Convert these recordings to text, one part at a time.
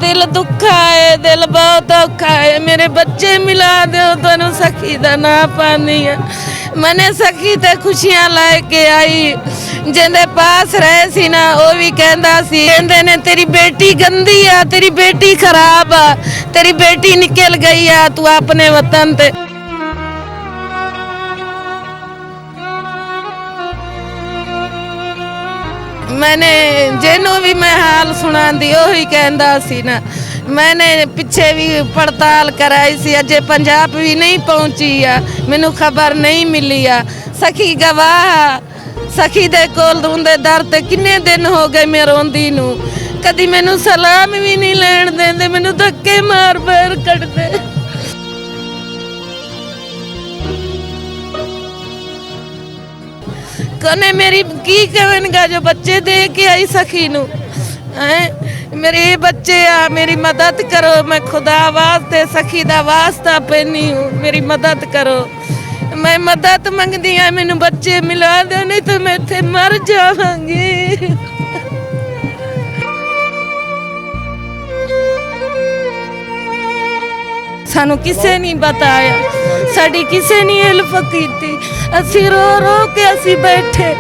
दिल दुखा है, दिल बहुत औखा है। मेरे बच्चे मिला दो तनु सखी दा ना पानी है। मैंने सखी ते खुशियां लेके आई, जिंदे पास रहे सी ना वो भी कहंदा सी, कहंदे ने तेरी बेटी गंदी आ, तेरी बेटी खराब आ, तेरी बेटी निकल गई आ तू अपने वतन ते। मैंने जेनू भी मैं हाल सुना दी ही कहंदा सी ना। मैंने पिछे भी पड़ताल कराई सी, अजे पंजाब भी नहीं पहुंची आ, मैनू खबर नहीं मिली आ। सखी गवाह, सखी दे कोल रोंदे दर ते किन्ने दिन हो गए मैं रोंदी नू, कदी मैनू सलाम भी नहीं लैण देंदे, मैनू धक्के मार बाहर कढदे। कने मेरी की कहनगा जो बच्चे दे के आई सखी नू, मेरे बच्चे आ, मेरी मदद करो। मैं खुदा वास्ते सखी दा वास्ता पैनी हूँ, मेरी मदद करो। मैं मदद मंगदी हाँ, मैनू बच्चे मिला दो नहीं तो मैं इत्थे मर जावांगी। सानू किसे नहीं बताया, साड़ी किसे नहीं हेल्प की थी, असी रो रो के असी बैठे।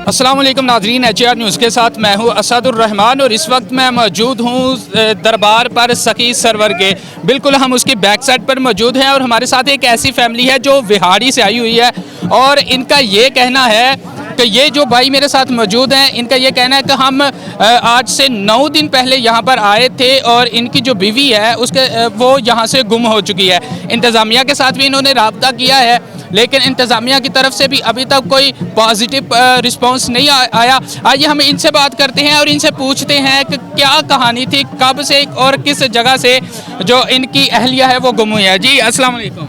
अस्सलाम वालेकुम नाज़रीन, HAR न्यूज़ के साथ मैं हूं असदुर रहमान और इस वक्त मैं मौजूद हूं दरबार पर सखी सरवर के। बिल्कुल हम उसकी बैक साइड पर मौजूद हैं और हमारे साथ एक ऐसी फैमिली है जो विहाड़ी से आई हुई है और इनका ये कहना है कि ये जो भाई मेरे साथ मौजूद हैं, इनका ये कहना है कि हम आज से 9 दिन पहले यहाँ पर आए थे और इनकी जो बीवी है उसके वो यहाँ से गुम हो चुकी है। इंतज़ामिया के साथ भी इन्होंने रब्ता किया है लेकिन इंतज़ामिया की तरफ से भी अभी तक कोई पॉजिटिव रिस्पांस नहीं आया। आइए हम इनसे बात करते हैं और इनसे पूछते हैं कि क्या कहानी थी, कब से और किस जगह से जो इनकी अहलिया है वो गुम हुई है। जी अस्सलाम वालेकुम।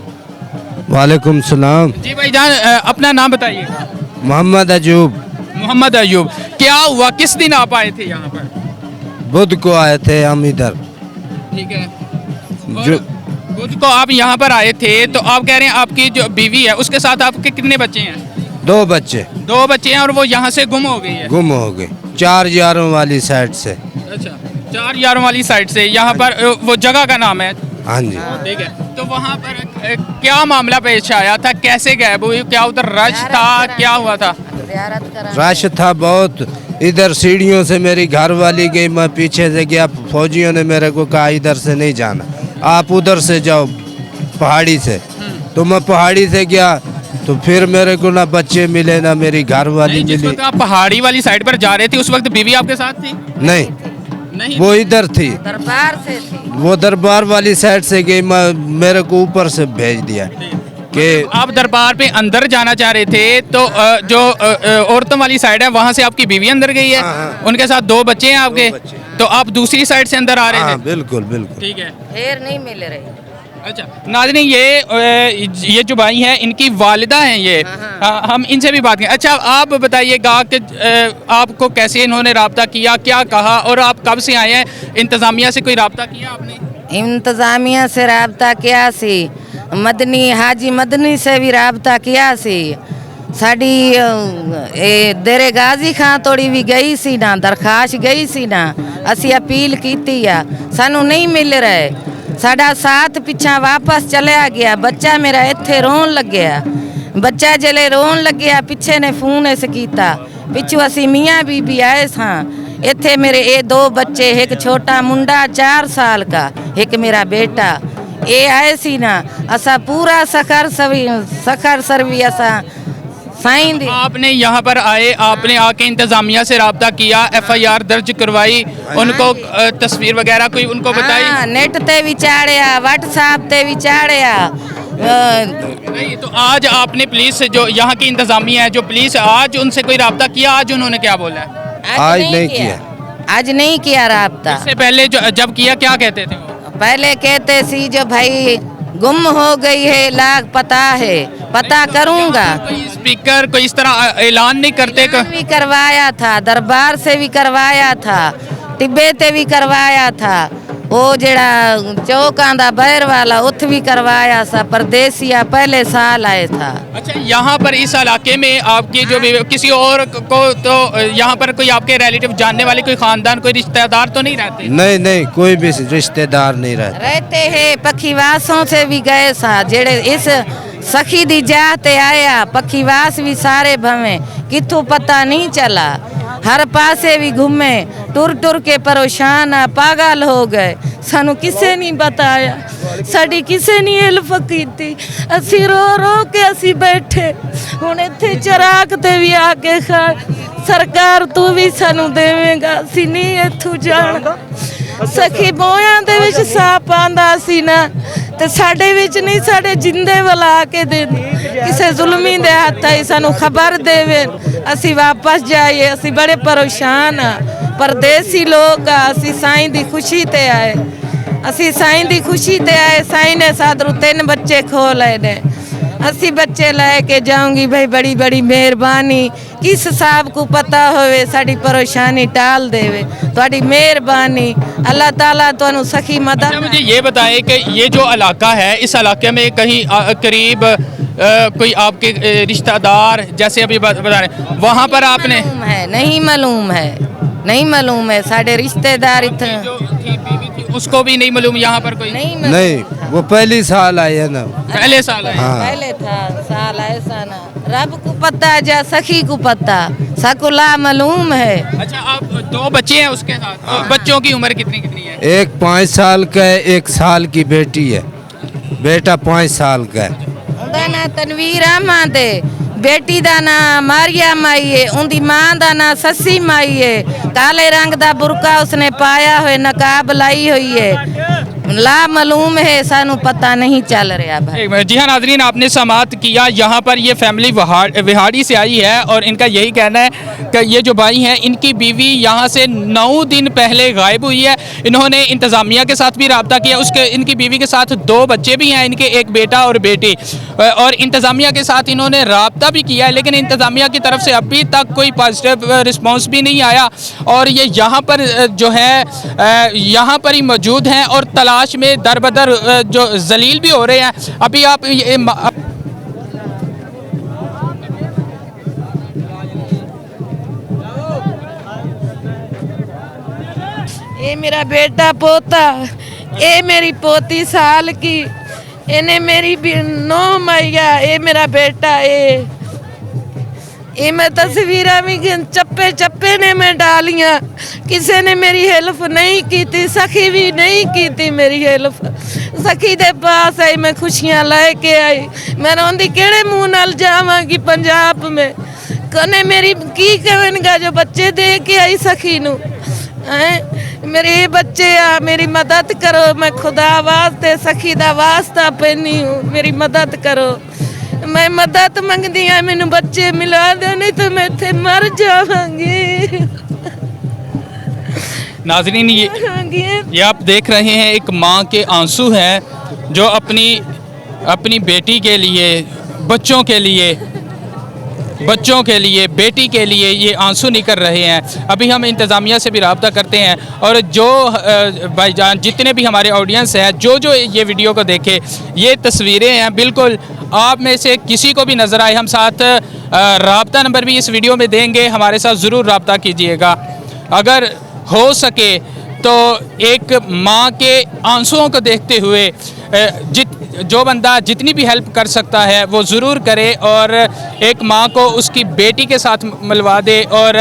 वालेकुम सलाम। जी भाईजान, अपना नाम बताइएगा। मोहम्मद अयूब। मोहम्मद अयूब, क्या हुआ, किस दिन आप आए थे यहाँ पर? बुध को आए थे हम इधर। ठीक है, जो बुध को आप यहाँ पर आए थे तो आप कह रहे हैं आपकी जो बीवी है उसके साथ आपके कितने बच्चे हैं? 2 बच्चे। 2 बच्चे हैं और वो यहाँ से गुम हो गई है। गुम हो गए 4 यारों वाली साइड से। अच्छा, 4 यारों वाली साइड से। यहाँ पर वो जगह का नाम है? हाँ जी। ठीक है, तो वहाँ पर क्या मामला पेश आया था, कैसे गायब हुई, क्या उधर रश था, क्या हुआ था? रश था बहुत, इधर सीढ़ियों से मेरी घर वाली गई, मैं पीछे से गया, फौजियों ने मेरे को कहा इधर से नहीं जाना, आप उधर से जाओ पहाड़ी से। तो मैं पहाड़ी से गया तो फिर मेरे को ना बच्चे मिले ना मेरी घर वाली जिस मिली। वक्त आप पहाड़ी वाली साइड पर जा रहे थे उस वक्त बीवी आपके साथ थी? नहीं, वो इधर थी, दरबार से थी। वो दरबार वाली साइड से गई, मेरे को ऊपर से भेज दिया कि आप दरबार पे अंदर जाना चाह रहे थे तो जो औरतों वाली साइड है वहाँ से आपकी बीवी अंदर गई है। हाँ। उनके साथ 2 बच्चे हैं आपके, तो आप दूसरी साइड से अंदर आ रहे थे? बिल्कुल बिल्कुल। ठीक है, फिर नहीं मिल रही। अच्छा नाज़रीन, ये जो भाई हैं इनकी वालिदा हैं ये। हम इनसे भी बात करें। अच्छा आप बताइएगा कि आपको कैसे इन्होंने रब्ता किया, क्या कहा और आप कब से आए हैं? इंतज़ामिया से कोई रब्ता किया आपने? इंतज़ामिया से रब्ता किया सी, मदनी हाजी मदनी से भी रब्ता किया सी, साड़ी देरे गाजी खां तोड़ी भी गई सी ना, दरखास्त गई सी ना, असी अपील की आ, सानू नहीं मिल रहे। साड़ा साथ पिछा वापस चलिया गया, बच्चा मेरा इत्थे रोन लग गया, बच्चा जले रोन लग गया, पिछे ने फोन इस कीता, पिछू असी मियाँ बीबी आए सां, इत्थे मेरे ये 2 बच्चे, एक छोटा मुंडा 4 साल का, एक मेरा बेटा, ये आए सी ना, असा पूरा सखर सरवी असा साइन दी। आपने यहाँ पर आए, आपने आके इंतज़ामिया से रब्ता किया, FIR दर्ज करवाई, उनको तस्वीर वगैरह कोई उनको बताई? नेट ते भी चाड़िया, व्हाट्सएप ते भी चाड़िया। नहीं तो आज आपने पुलिस से जो यहाँ की इंतज़ामिया है, जो पुलिस, आज उनसे कोई रब्ता किया? आज उन्होंने क्या बोला है? आज नहीं किया। आज नहीं किया रब्ता। इससे पहले जब किया क्या कहते थे वो? पहले कहते सी जो भाई गुम हो गई है, लाख पता है, पता करूंगा। कोई स्पीकर कोई इस तरह ऐलान नहीं करते? भी करवाया था, दरबार से भी करवाया था, टिब्बे ते भी करवाया था, ਉਹ ਜਿਹੜਾ ਚੌਕਾਂ ਦਾ ਬਹਿਰ वाला उथ भी करवाया सा। परदेसिया पहले साल आए था। अच्छा, यहाँ पर इस इलाके में आपकी जो भी किसी और को तो यहाँ पर कोई आपके रिलेटिव जानने वाले कोई खानदान कोई रिश्तेदार तो नहीं रहते? नहीं नहीं, कोई भी रिश्तेदार नहीं रहते। रहते हैं पखीवासों से भी गए सा। जेड़े इस सखी दी जाते आया पखीवास भी सारे भवे किथों पता नहीं चला। हर पासे भी घूमे, टुर टुर के परेशान आ, पागल हो गए। सानू किसे नहीं बताया, साड़ी किसे नहीं हेल्प की। असी रो रो के असी बैठे हुण इत्थे चराग ते भी आके खा सरकार तू भी सानू देवेगा, असी नहीं इत्थों जाना। सखी बोयां दे विच साप आंदा सी ना ते साडे विच नहीं, साडे जिंदे वाला के दे किसे जुल्मी दे हत्थ आई सानू खबर देवे, असी वापस जाइए। असी बड़े परेशान आ, परदेसी लोग आ। असी साईं दी खुशी ते आए, असी साईं दी खुशी ते आए। साईं ने सादरू 3 बच्चे खोले ने, असी बच्चे लेके जाऊंगी भाई। बड़ी बड़ी मेहरबानी, किस साहब को पता होवे साड़ी परेशानी टाल देवे, तुहाडी मेहरबानी। अल्लाह ताला तुहानू सखी मदद। अच्छा, मुझे ये बताएं कि ये जो इलाका है, इस इलाके में कहीं करीब कोई आपके रिश्तेदार जैसे अभी बता रहे, वहाँ पर आपने मालूम है? नहीं मालूम है, नहीं मालूम है। साढ़े रिश्तेदार इतने जो थी बीवी थी उसको भी नहीं मालूम यहाँ पर कोई? नहीं मालूम। नहीं, वो पहली साल आए है ना। पहले साल है। हाँ। पहले था साल ऐसा ना, रब को पता जा सखी को पता, सकुला मालूम है। अच्छा, आप 2 बच्चे हैं उसके साथ, और बच्चों की उम्र कितनी कितनी है? एक 5 साल का है, 1 साल की बेटी है, बेटा 5 साल का है। ਉਹਦਾ ਨਾਂ ਤਨਵੀਰ ਅਹਿਮਦ ਹੈ, बेटी ਦਾ ਨਾਂ ਮਾਰੀਆ ਮਾਈ ਹੈ, ਉਹਦੀ ਮਾਂ ਦਾ ਨਾਂ ਸੱਸੀ ਮਾਈ ਹੈ। ਕਾਲੇ रंग ਦਾ बुरका उसने पाया हुए, नकाब लाई हुई है। ला मालूम है, सानू पता नहीं चल रहा भाई। जी हाँ नाजरीन, आपने समात किया। यहाँ पर ये फैमिली विहाड़ी से आई है और इनका यही कहना है कि ये जो भाई हैं इनकी बीवी यहाँ से 9 दिन पहले गायब हुई है। इन्होंने इंतज़ामिया के साथ भी रब्ता किया, उसके इनकी बीवी के साथ 2 बच्चे भी हैं, इनके एक बेटा और बेटी, और इंतज़ामिया के साथ इन्होंने रब्ता भी किया है, लेकिन इंतज़ामिया की तरफ से अभी तक कोई पॉजिटिव रिस्पॉन्स भी नहीं आया। और ये यहाँ पर जो है यहाँ पर ही मौजूद हैं और तलाश में दर बदर जो जलील भी हो रहे हैं। अभी आप ये मेरा बेटा पोता, ये मेरी पोती साल की, इन्हें मेरी 9 मैया, ये मेरा बेटा। ये मैं तस्वीरां भी चप्पे चप्पे ने मैं डालियां, किसी ने मेरी हेल्प नहीं की थी, सखी भी नहीं की थी मेरी हेल्प। सखी दे पास आई, मैं खुशियां लेके आई, मैं रोंदी केड़े मुंह नाल जावांगी पंजाब में, कने मेरी की कहनगा जो बच्चे दे के आई सखी नू। मेरे बच्चे आ, मेरी मदद करो, मैं खुदा वास्ते सखी दा वास्ता पैनी हूँ, मेरी मदद करो। मैं मदद मंगदी हाँ, मैनू बच्चे मिला दो, नहीं तो मैं इत्थे मर जावांगी। नाजरीन, ये आप देख रहे हैं एक माँ के आंसू हैं जो अपनी बेटी के लिए, बच्चों के लिए, बेटी के लिए ये आंसू निकल रहे हैं। अभी हम इंतज़ामिया से भी रब्ता करते हैं और जो भाईजान जितने भी हमारे ऑडियंस है, जो ये वीडियो को देखे, ये तस्वीरें हैं, बिल्कुल आप में से किसी को भी नज़र आए, हम साथ रब्ता नंबर भी इस वीडियो में देंगे, हमारे साथ ज़रूर रब्ता कीजिएगा। अगर हो सके तो एक माँ के आंसुओं को देखते हुए जो बंदा जितनी भी हेल्प कर सकता है वो ज़रूर करे और एक माँ को उसकी बेटी के साथ मिलवा दे और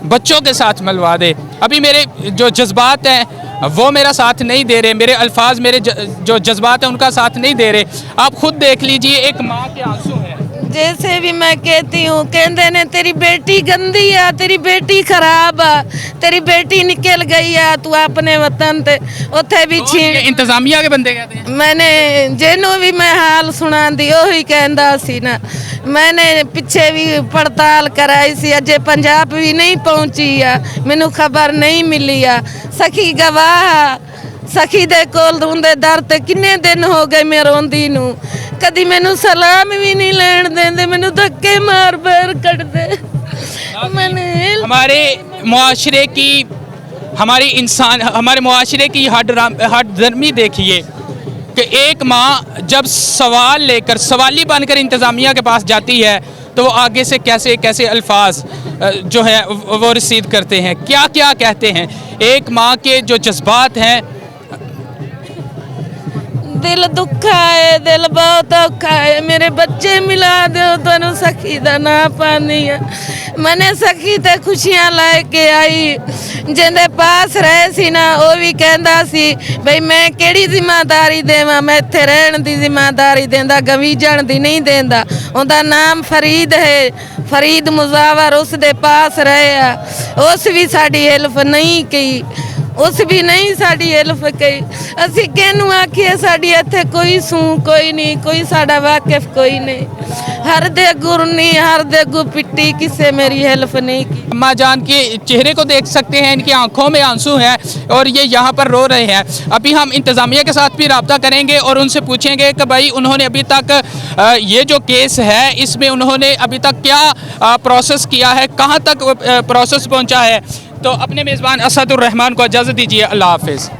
बच्चों के साथ मिलवा दे। अभी मेरे जो जज्बात हैं वो मेरा साथ नहीं दे रहे, मेरे अल्फाज, मेरे जो जज्बात हैं उनका साथ नहीं दे रहे। आप खुद देख लीजिए, एक माँ के आंसू हैं। जैसे भी मैं कहती हूँ, कहते ने तेरी बेटी गंदी है, तेरी बेटी खराब है, तेरी बेटी निकल गई है, तू अपने वतन ते उथे भी छीन। इंतजामिया के बंदे कहते हैं। मैंने जेनू भी मैं हाल सुना दी ओही कहंदा सी ना। मैंने पीछे भी पड़ताल कराई सी, अजे पंजाब भी नहीं पहुंची है, मैनू खबर नहीं मिली है। सखी गवाह, सखी दे कोल रोंदे दर ते किन्ने दिन हो गए मैं रोंदी नू, कदी मैनू सलाम भी नहीं लेन देंदे, मैनू धक्के मार बाहर कढ़ दे। मैंने हमारे मुआशरे की हमारे मुआशरे की हठधर्मी देखिए कि एक माँ जब सवाल लेकर सवाली बनकर इंतज़ामिया के पास जाती है तो वो आगे से कैसे कैसे अल्फाज जो है वो रिसीव करते हैं, क्या क्या कहते हैं। एक माँ के जो जज्बात हैं, दिल दुखा है, दिल बहुत औखा है, मेरे बच्चे मिला दो तनु सखी दा ना पानी है। मैंने सखी ते खुशियां लेके आई, जिंदे पास रहे सी ना वो भी कहंदा सी भाई मैं केड़ी जिम्मेदारी देवां, मैं इत्थे रहण दी जिम्मेदारी देंदा, गवीजण दी नहीं देंदा। उनदा नाम फरीद है, फरीद मुजावर, उस दे पास रहे आ, उस भी साडी हेल्प नहीं की, उस भी नहीं साडी हेल्प कई। असी कहनू आखिए साडी इत्थे कोई सूं कोई नहीं, कोई साडा वाकिफ कोई नहीं, हर दे गुर नहीं, हर दे गु पिट्टी, किसे मेरी हेल्प नहीं की। अम्मा जान के चेहरे को देख सकते हैं, इनकी आंखों में आंसू हैं और ये यहाँ पर रो रहे हैं। अभी हम इंतज़ामिया के साथ भी रब्ता करेंगे और उनसे पूछेंगे कि भाई उन्होंने अभी तक ये जो केस है इसमें उन्होंने अभी तक क्या प्रोसेस किया है, कहाँ तक प्रोसेस पहुँचा है। तो अपने मेज़बान असदुर रहमान को इजाज़त दीजिए। अल्लाह हाफ़िज़।